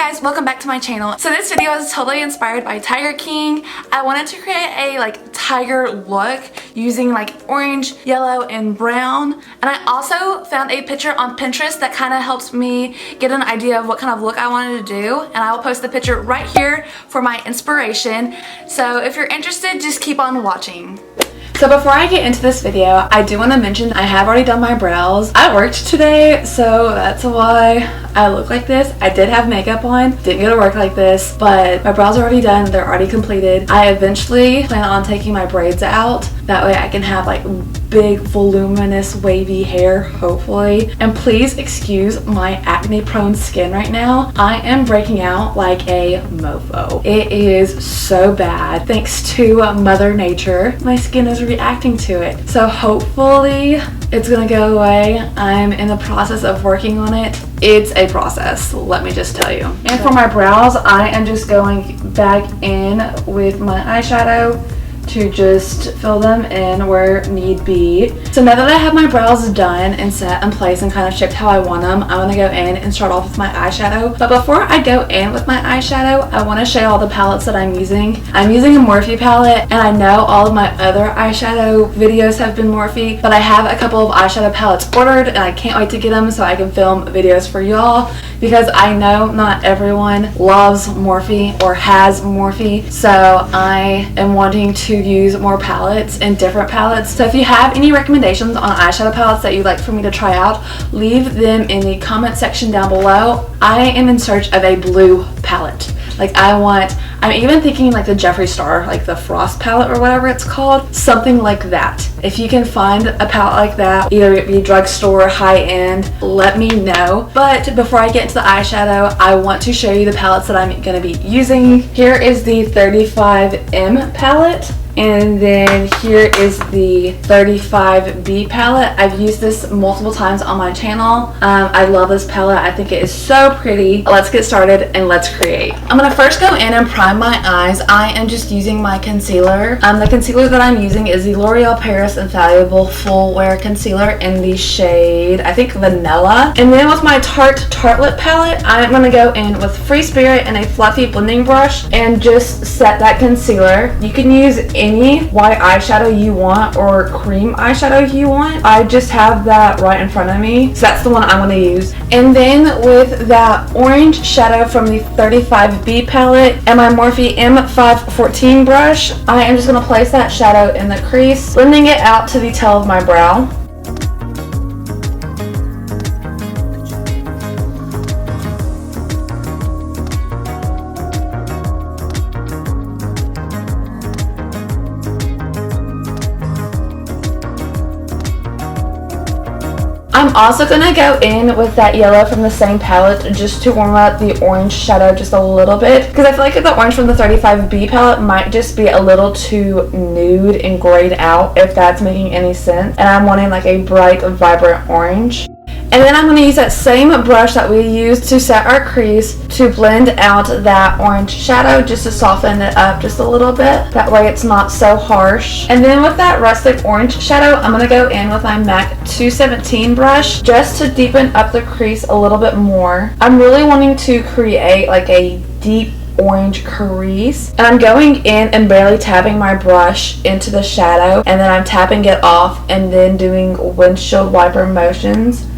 guys, welcome back to my channel. So this video is totally inspired by Tiger King. I wanted to create a tiger look using orange, yellow, and brown. And I also found a picture on Pinterest that kind of helps me get an idea of what kind of look I wanted to do. And I will post the picture right here for my inspiration. So if you're interested, just keep on watching. So before I get into this video, I do want to mention I have already done my brows. I worked today, so that's why I look like this. I did have makeup on, didn't go to work like this, but my brows are already done. They're already completed. I eventually plan on taking my braids out. That way I can have big, voluminous, wavy hair, hopefully. And please excuse my acne-prone skin right now. I am breaking out like a mofo. It is so bad. Thanks to Mother Nature, my skin is reacting to it. So hopefully it's gonna go away. I'm in the process of working on it. It's a process, let me just tell you. And for my brows, I am just going back in with my eyeshadow to just fill them in where need be. So now that I have my brows done and set in place and kind of shaped how I want them, I want to go in and start off with my eyeshadow. But before I go in with my eyeshadow, I want to show you all the palettes that I'm using. I'm using a Morphe palette, and I know all of my other eyeshadow videos have been Morphe, but I have a couple of eyeshadow palettes ordered and I can't wait to get them so I can film videos for y'all, because I know not everyone loves Morphe or has Morphe. So I am wanting to use more palettes and different palettes. So if you have any recommendations on eyeshadow palettes that you'd like for me to try out, leave them in the comment section down below. I am in search of a blue palette. I'm even thinking the Jeffree Star, the Frost palette or whatever it's called, something like that. If you can find a palette like that, either it be drugstore, high-end, let me know. But before I get into the eyeshadow, I want to show you the palettes that I'm going to be using. Here is the 35M palette. And then here is the 35B palette. I've used this multiple times on my channel. I love this palette. I think it is so pretty. Let's get started and let's create. I'm going to first go in and prime my eyes. I am just using my concealer. The concealer that I'm using is the L'Oreal Paris Infallible Full Wear Concealer in the shade, I think, Vanilla. And then with my Tartelette palette, I'm going to go in with Free Spirit and a fluffy blending brush and just set that concealer. You can use any white eyeshadow you want or cream eyeshadow you want. I just have that right in front of me, so that's the one I'm going to use. And then with that orange shadow from the 35B palette and my Morphe M514 brush, I am just going to place that shadow in the crease, blending it out to the tail of my brow. I'm also going to go in with that yellow from the same palette just to warm up the orange shadow just a little bit, because I feel like the orange from the 35B palette might just be a little too nude and grayed out, if that's making any sense. And I'm wanting a bright, vibrant orange. And then I'm going to use that same brush that we used to set our crease to blend out that orange shadow, just to soften it up just a little bit. That way it's not so harsh. And then with that rustic orange shadow, I'm going to go in with my MAC 217 brush just to deepen up the crease a little bit more. I'm really wanting to create a deep orange crease, and I'm going in and barely tapping my brush into the shadow, and then I'm tapping it off and then doing windshield wiper motions.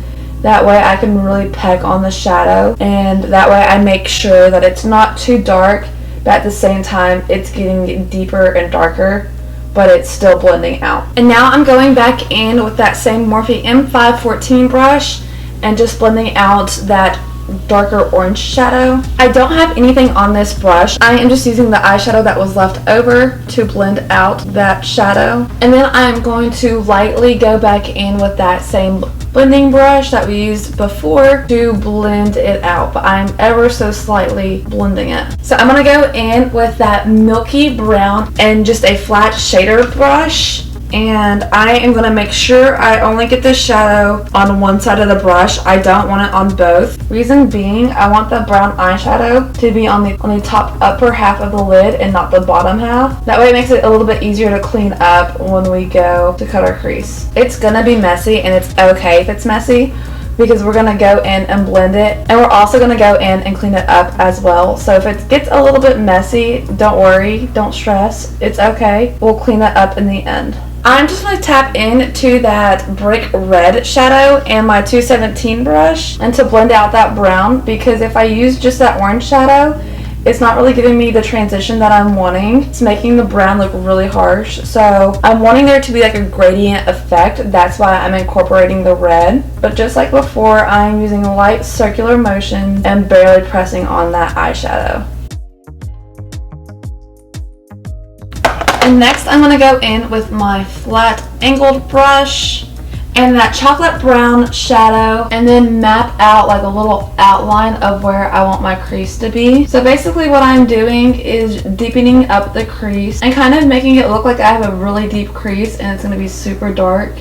That way I can really peck on the shadow, and that way I make sure that it's not too dark, but at the same time it's getting deeper and darker, but it's still blending out. And now I'm going back in with that same Morphe M514 brush and just blending out that darker orange shadow. I don't have anything on this brush. I am just using the eyeshadow that was left over to blend out that shadow. And then I'm going to lightly go back in with that same blending brush that we used before to blend it out, but I'm ever so slightly blending it. So I'm going to go in with that milky brown and just a flat shader brush, and I am going to make sure I only get the shadow on one side of the brush. I don't want it on both. Reason being, I want the brown eyeshadow to be on the top upper half of the lid and not the bottom half. That way it makes it a little bit easier to clean up when we go to cut our crease. It's going to be messy, and it's okay if it's messy, because we're gonna go in and blend it, and we're also gonna go in and clean it up as well. So if it gets a little bit messy, don't worry, don't stress, it's okay. We'll clean it up in the end. I'm just going to tap into that brick red shadow and my 217 brush and to blend out that brown, because if I use just that orange shadow, it's not really giving me the transition that I'm wanting. It's making the brown look really harsh. So I'm wanting there to be like a gradient effect. That's why I'm incorporating the red. But just like before, I'm using light circular motions and barely pressing on that eyeshadow. And next I'm going to go in with my flat angled brush and that chocolate brown shadow, and then map out like a little outline of where I want my crease to be. So basically what I'm doing is deepening up the crease and kind of making it look like I have a really deep crease and it's going to be super dark.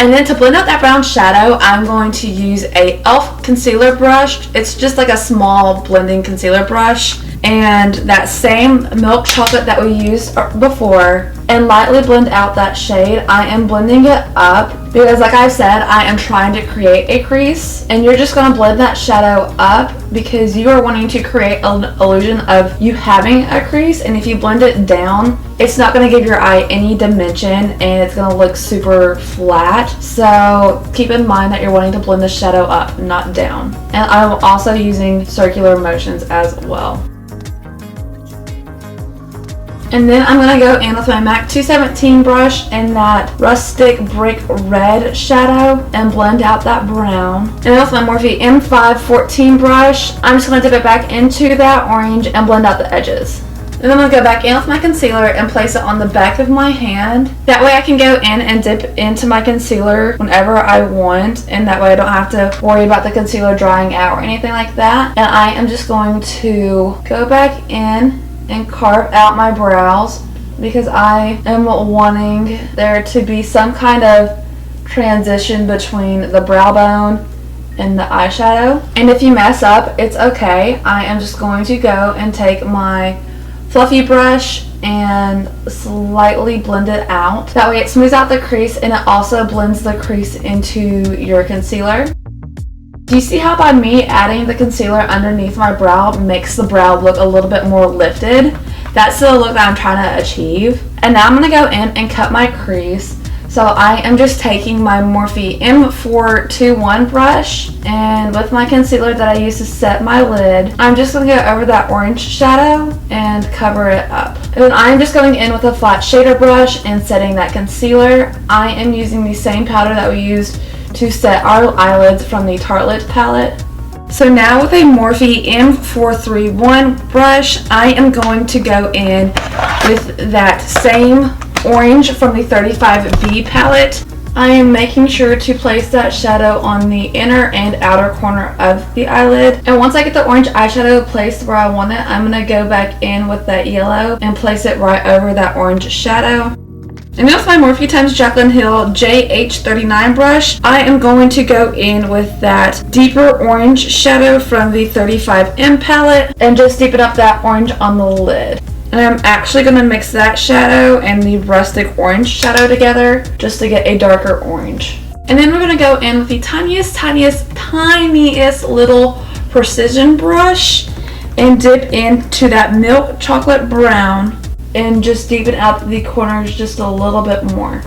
And then to blend out that brown shadow, I'm going to use a e.l.f. concealer brush. It's just like a small blending concealer brush. And that same milk chocolate that we used before, and lightly blend out that shade. I am blending it up because, like I said, I am trying to create a crease, and you're just going to blend that shadow up because you are wanting to create an illusion of you having a crease. And if you blend it down, it's not going to give your eye any dimension and it's going to look super flat. So keep in mind that you're wanting to blend the shadow up, not down. And I'm also using circular motions as well. And then I'm going to go in with my MAC 217 brush and that rustic brick red shadow and blend out that brown. And then with my Morphe M514 brush, I'm just going to dip it back into that orange and blend out the edges. Then I'm going to go back in with my concealer and place it on the back of my hand. That way I can go in and dip into my concealer whenever I want, and that way I don't have to worry about the concealer drying out or anything like that. And I am just going to go back in and carve out my brows because I am wanting there to be some kind of transition between the brow bone and the eyeshadow. And if you mess up, it's okay. I am just going to go and take my fluffy brush and slightly blend it out. That way it smooths out the crease and it also blends the crease into your concealer. Do you see how by me adding the concealer underneath my brow makes the brow look a little bit more lifted? That's the look that I'm trying to achieve. And now I'm going to go in and cut my crease. So I am just taking my Morphe M421 brush, and with my concealer that I used to set my lid, I'm just going to go over that orange shadow and cover it up. And then I'm just going in with a flat shader brush and setting that concealer. I am using the same powder that we used to set our eyelids from the Tartelette palette. So now with a Morphe M431 brush, I am going to go in with that same orange from the 35B palette. I am making sure to place that shadow on the inner and outer corner of the eyelid. And once I get the orange eyeshadow placed where I want it, I'm going to go back in with that yellow and place it right over that orange shadow. And with my Morphe x Jaclyn Hill JH39 brush, I am going to go in with that deeper orange shadow from the 35M palette and just deepen up that orange on the lid. And I'm actually going to mix that shadow and the rustic orange shadow together just to get a darker orange. And then we're going to go in with the tiniest little precision brush and dip into that milk chocolate brown and just deepen out the corners just a little bit more.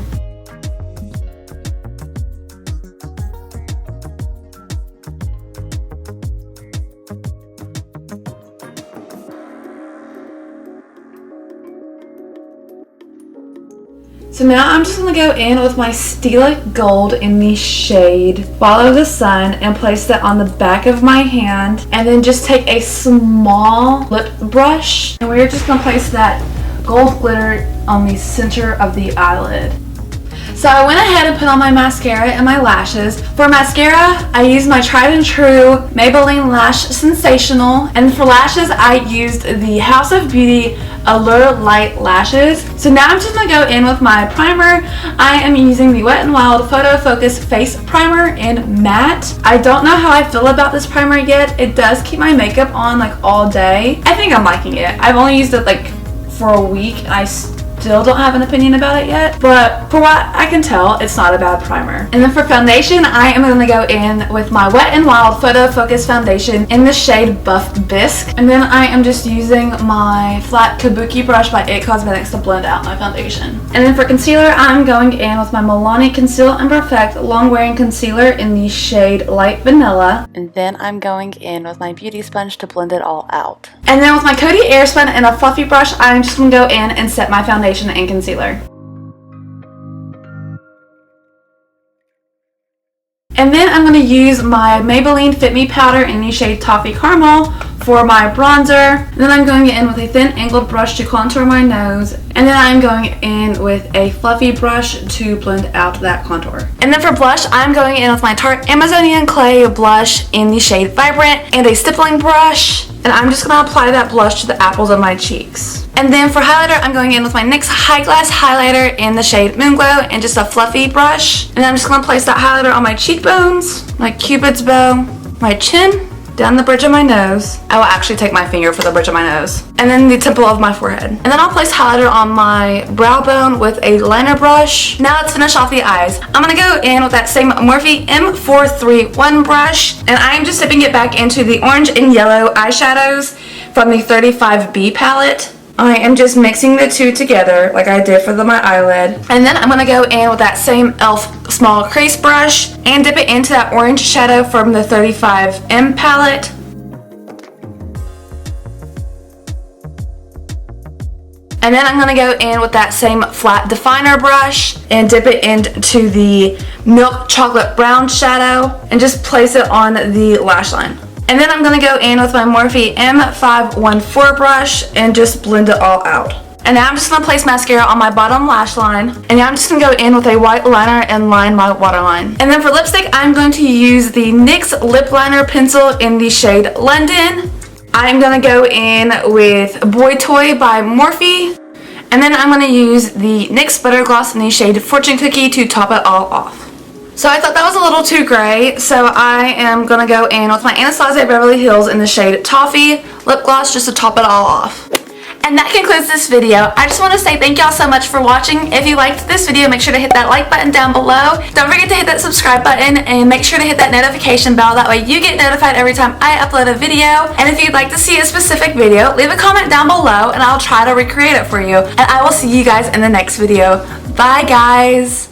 So now I'm just going to go in with my Stila Gold in the shade Follow the Sun and place that on the back of my hand, and then just take a small lip brush and we're just going to place that gold glitter on the center of the eyelid. So I went ahead and put on my mascara and my lashes. For mascara, I used my tried and true Maybelline Lash Sensational, and for lashes I used the House of Beauty Allure Light lashes. So now I'm just going to go in with my primer. I am using the Wet n Wild Photo Focus Face Primer in Matte. I don't know how I feel about this primer yet. It does keep my makeup on like all day. I think I'm liking it. I've only used it like for a week and I still don't have an opinion about it yet, but for what I can tell, it's not a bad primer. And then for foundation, I am going to go in with my Wet n Wild Photo Focus Foundation in the shade Buff Bisque. And then I am just using my flat kabuki brush by It Cosmetics to blend out my foundation. And then for concealer, I'm going in with my Milani Conceal and Perfect Long Wearing Concealer in the shade Light Vanilla. And then I'm going in with my beauty sponge to blend it all out. And then with my Coty Airspun and a fluffy brush, I'm just going to go in and set my foundation and concealer. And then I'm going to use my Maybelline Fit Me powder in the shade Toffee Caramel for my bronzer. And then I'm going in with a thin angled brush to contour my nose. And then I'm going in with a fluffy brush to blend out that contour. And then for blush, I'm going in with my Tarte Amazonian Clay blush in the shade Vibrant and a stippling brush. And I'm just going to apply that blush to the apples of my cheeks. And then for highlighter, I'm going in with my NYX High Glass highlighter in the shade Moon Glow and just a fluffy brush. And I'm just going to place that highlighter on my cheekbones, my cupid's bow, my chin, down the bridge of my nose. I will actually take my finger for the bridge of my nose. And then the temple of my forehead. And then I'll place highlighter on my brow bone with a liner brush. Now let's finish off the eyes. I'm going to go in with that same Morphe M431 brush. And I'm just dipping it back into the orange and yellow eyeshadows from the 35B palette. I am just mixing the two together like I did for my eyelid. And then I'm going to go in with that same e.l.f. small crease brush and dip it into that orange shadow from the 35M palette. And then I'm going to go in with that same flat definer brush and dip it into the milk chocolate brown shadow and just place it on the lash line. And then I'm going to go in with my Morphe M514 brush and just blend it all out. And now I'm just going to place mascara on my bottom lash line. And now I'm just going to go in with a white liner and line my waterline. And then for lipstick, I'm going to use the NYX lip liner pencil in the shade London. I'm going to go in with Boy Toy by Morphe. And then I'm going to use the NYX Butter Gloss in the shade Fortune Cookie to top it all off. So I thought that was a little too gray, so I am going to go in with my Anastasia Beverly Hills in the shade Toffee lip gloss just to top it all off. And that concludes this video. I just want to say thank y'all so much for watching. If you liked this video, make sure to hit that like button down below. Don't forget to hit that subscribe button and make sure to hit that notification bell. That way you get notified every time I upload a video. And if you'd like to see a specific video, leave a comment down below and I'll try to recreate it for you. And I will see you guys in the next video. Bye guys!